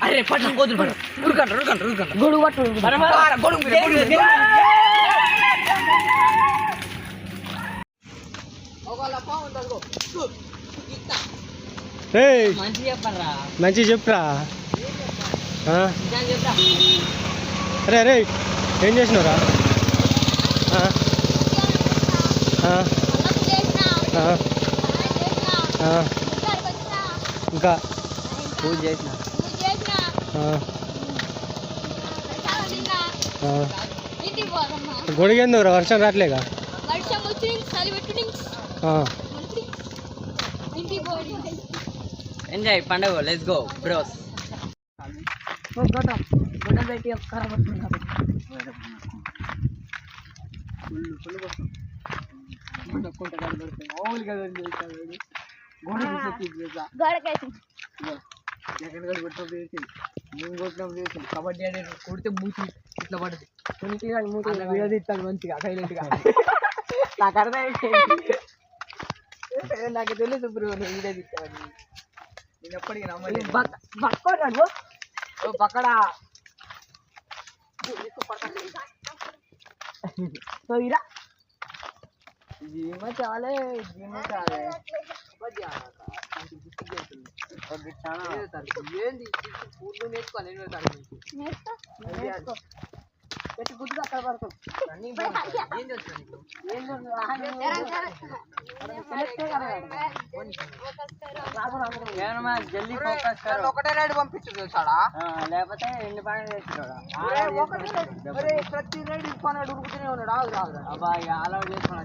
అరే పట్టు కోతులు పట్టు ఉరుకంట గొడుగు పట్టు మంచి చెప్పురా. అరే అరే ఏం చేసినవురా? ఇంకా పూజ చేసిన గొడిగేందుకురా? వర్షం రావట్లేగా. ఎంజాయ్ పండుగ. Let's go bros. పెట్టి కబడ్డీ ఆడే కొడితే మూతి ఇట్లా పడుతుంది. వీడియో తీస్తాను మంచిగా సైలెంట్ గా. నాకు అర్థమైపోయింది. నాకు తెలుసు బ్రో నువ్వు వీడియో తీస్తావని. నేను ఎప్పటికీ నమ్మలేదు. పక్కడా జీమ చాలే ఏంది పూర్లు నేర్చుకోవాలి. పెట్టి గుడ్డుగా అక్కడ పడతాం. ఒకటే రైడ్ పంపించు చూసాడా? లేకపోతే ఎన్ని పనులు చేస్తున్నాడా? ప్రతి రైడ్ ఇప్పన్నాడు ఉరుకుతూనే ఉన్నాడు. అబ్బా అలా చేసుకుని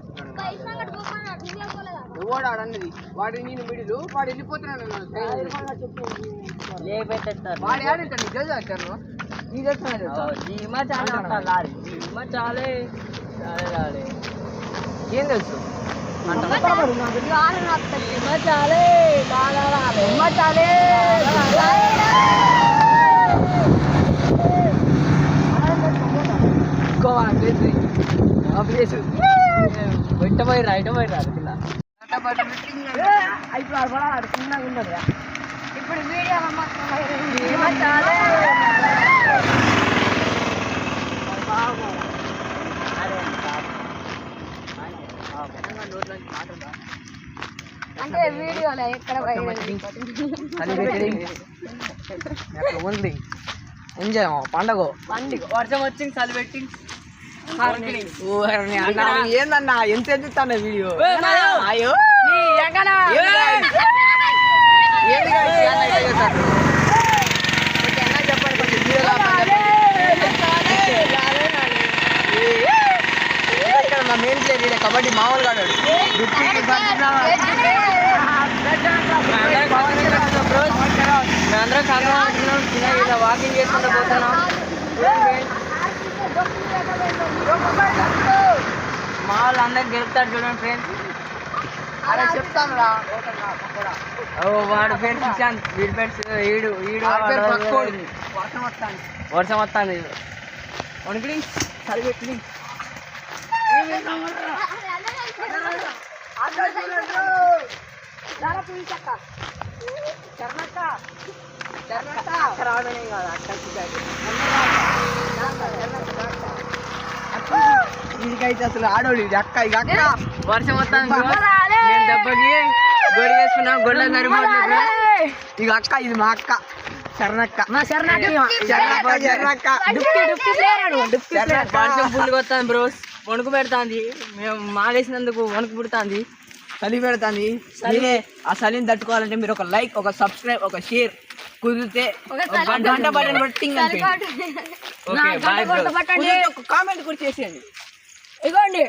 ఎవడు ఆడన్నది వాడి నేను మిడిలు వాడు వెళ్ళిపోతున్నాడు. వాడు ఆడింటాడు. నీకు తెలుసు వచ్చాను నీకు తెలుసు. చాలే ఏం తెలుసు ఇట్టపోయిరా ఇప్పుడు వీడియో అంటే వీడియోలో ఎక్కడ ఓన్లీ ఎంజాయ్ పండగ. వర్షం వచ్చింది చలి పెట్టి ఏందన్నా ఎంత ఎదుగుతాను వీడియో. అయ్యో చెప్పండి కొంచెం మా మెయిన్ ప్లేయర్ కబడ్డీ మామూలుగా మేమందరం కాకపోతున్నాం. ఇలా వాకింగ్ చేసుకుంటూ పోతున్నాం. మా వాళ్ళు అందరికి గెలుపుతారు చూడండి ఫ్రెండ్స్. అలా చెప్తాను రా. వాడు ఫ్రెండ్స్ ఇచ్చాను. వీడి ఫ్రెండ్స్ ఈడు వర్షం వస్తాను వణికిడి చదివెట్టి ఇదికైతే అసలు ఆడోడు ఇది అక్క. ఇక అక్క వర్షం వస్తాను దెబ్బకి గొడి వేసుకున్నాం. గొడ్ల సరిపోతుంది. ఇక అక్క ఇది మా అక్క శరణక్క. వర్షం ఫుల్గా వస్తుంది బ్రోస్. వణుకు పెడుతుంది. మేము మాలేసినందుకు వణుకు పుడుతుంది. చలి పెడుతుంది. ఆ చలిని తట్టుకోవాలంటే మీరు ఒక లైక్, ఒక సబ్స్క్రైబ్, ఒక షేర్ కుదిరితే గంట బటన్ కొట్టింగ్ అంటే ఒక కామెంట్ కూడా చేసేయండి. ఇగోండి